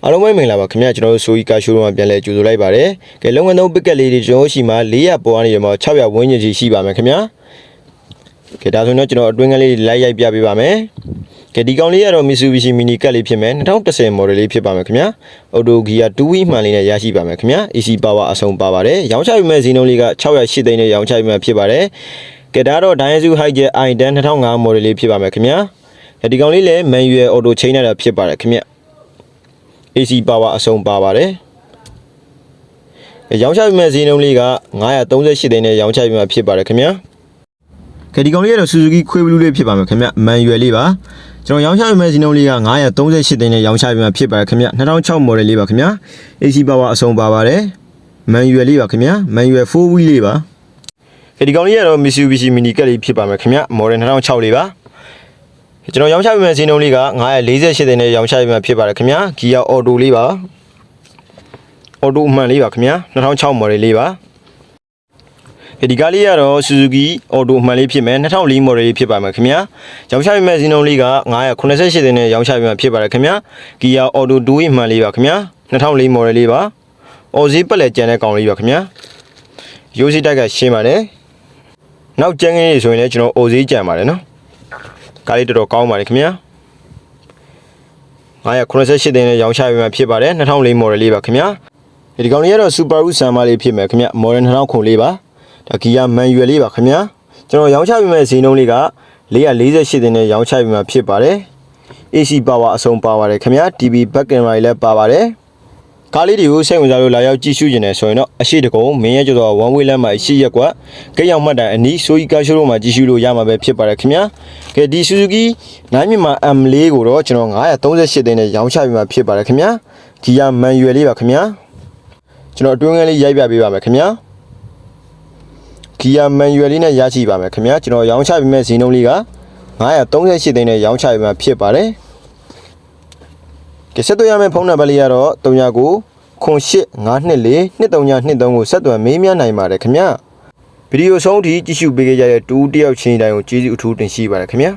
အားလုံးပဲမင်္ဂလာပါခင်ဗျာကျွန်တော်တို့ဆိုရီကာရှိုးမှာပြန်လဲကြိုဆိုလိုက်ပါတယ်ကဲလုံးဝသုံးပက်ကက်လေးတွေကျွန်တော်ရှိမှာ400ပေါ်ကနေရမှာ600ဝန်းကျင်ရှိပါမယ်ခင်ဗျာကဲဒါဆိုတော့ကျွန်တော်အတွင်းကလေးလိုက်ရိုက်ပြပေးပါမယ်ကဲဒီကောင်လေးကတော့ Mitsubishi Mini ကတ်လေးဖြစ်မယ်2010 model လေးဖြစ်ပါမယ်ခင်ဗျာ Auto Gear 2 wheel မှန်လေးနဲ့ရရှိပါမယ်ခင်ဗျာ AC power အဆုံးပါပါတယ်ရောင်းချပြီးမဲ့ဈေးနှုန်းလေးက608သိန်းနဲ့ရောင်းချပြီးမဲ့ဖြစ်ပါတယ်ကဲဒါတော့ Daihatsu Hijet i10 2005 model လေးဖြစ်ပါမယ်ခင်ဗျာဒီကောင်လေးလည်း manual auto chain နဲ့ဖြစ်ပါတယ်ခင်ဗျာAC power အဆုံးပါပါတယ်။ရောင်းချပြီးမဲ့ဈေးနှုန်းလေးက938သိန်းနဲ့ရောင်းချပြီးမှဖြစ်ပါတယ်ခင်ဗျာ။ဒီကောင်လေးကတော့ Suzuki ခွေးဘလူးလေးဖြစ်ပါမယ်ခင်ဗျ။ manual လေးပါ။ကျွန်တော်ရောင်းချပြီးမဲ့ဈေးနှုန်းလေးက938သိန်းနဲ့ရောင်းချပြီးမှဖြစ်ပါတယ်ခင်ဗျ။2006 model လေးပါခင်ဗျာ။ AC power အဆုံးပါပါတယ်။ manual လေးပါခင်ဗျာ။ manual 4 wheel လေးပါ။ဒီကောင်လေးကတော့ Mitsubishi Mini ကတ်လေးဖြစ်ပါမယ်ခင်ဗျ။ model 2006လေးပါ။ကျွန်တော်ရောင်းချပေးမယ့်ဈေးနှုန်းလေးက948သိန်းနဲ့ရောင်းချပေးမှာဖြစ်ပါတယ်ခင်ဗျာ Gear Auto လေးပါ Auto အမှန်လေးပါခင်ဗျာ2006 model လေးပါဒီကားလေးကတော့ Suzuki Auto အမှန်လေးဖြစ်မယ်2004 model လေးဖြစ်ပါမယ်ခင်ဗျာရောင်းချပေးမယ့်ဈေးနှုန်းလေးက988သိန်းနဲ့ရောင်းချပေးမှာဖြစ်ပါတယ်ခင်ဗျာ Gear Auto 2 အမှန်လေးပါခင်ဗျာ2004 model လေးပါအော်ဈေးပတ်လက်ကျန်တဲ့ကောင်လေးပါခင်ဗျာရိုးစိတိုက်ကရှင်းပါတယ်နောက်ကျန်းကလေးဆိုရင်လည်းကျွန်တော်အော်ဈေးကျန်ပါတယ်နော်ကားလေးတော်တော်ကောင်းပါတယ်ခင်ဗျာ988သိန်းနဲ့ရောင်းချပေးမှဖြစ်ပါတယ်2004 model လေးပါခင်ဗျာဒီကောင်လေးကတော့ Subaru Sanma လေးဖြစ်မယ်ခင်ဗျာ model 2009လေးပါဒါ Gear manual လေးပါခင်ဗျာကျွန်တော်ရောင်းချပေးမယ့်ဈေးနှုန်းလေးက448သိန်းနဲ့ရောင်းချပေးမှဖြစ်ပါတယ် AC power အဆုံးပါပါတယ်ခင်ဗျာ TV back camera လည်းပါပါတယ်ကားလေးတွေကိုစိတ်ဝင်စားလို့လာရောက်ကြည့်ရှုနေတယ်ဆိုရင်တော့အရှိတကုံမင်းရဲ့ကျော်တော် one way လမ်းမှာရှိရက်ကွက်ကိတ်ရောက်မှတ်တိုင်အနီးဆိုကြီးကားရှိုးတို့မှာကြည့်ရှုလို့ရမှာပဲဖြစ်ပါတယ်ခင်ဗျာကဲဒီ Suzuki နိုင်မြန်မာ M4 ကိုတော့ကျွန်တော်938သိန်းနဲ့ရောင်းချပေးမှာဖြစ်ပါတယ်ခင်ဗျာ Gear manual လေးပါခင်ဗျာကျွန်တော်အတွင်းကလေးရိုက်ပြပေးပါမယ်ခင်ဗျာ Gear manual လေးနဲ့ရရှိပါမယ်ခင်ဗျာကျွန်တော်ရောင်းချပေးမယ့်ဈေးနှုန်းလေးက938သိန်းနဲ့ရောင်းချပေးမှာဖြစ်ပါတယ်ကဲဆက်သွယ်ရမယ့်ဖုန်းနံပါတ်လေးကတော့39 0852422323ကိုဆက်သွယ်မေးမြန်းနိုင်ပါတယ်ခင်ဗျာဗီဒီယိုဆုံးထိကြည့်ရှုပေးကြတဲ့တူတယောက်ချင်းတိုင်းကိုကျေးဇူးအထူးတင်ရှိပါတယ်ခင်ဗျာ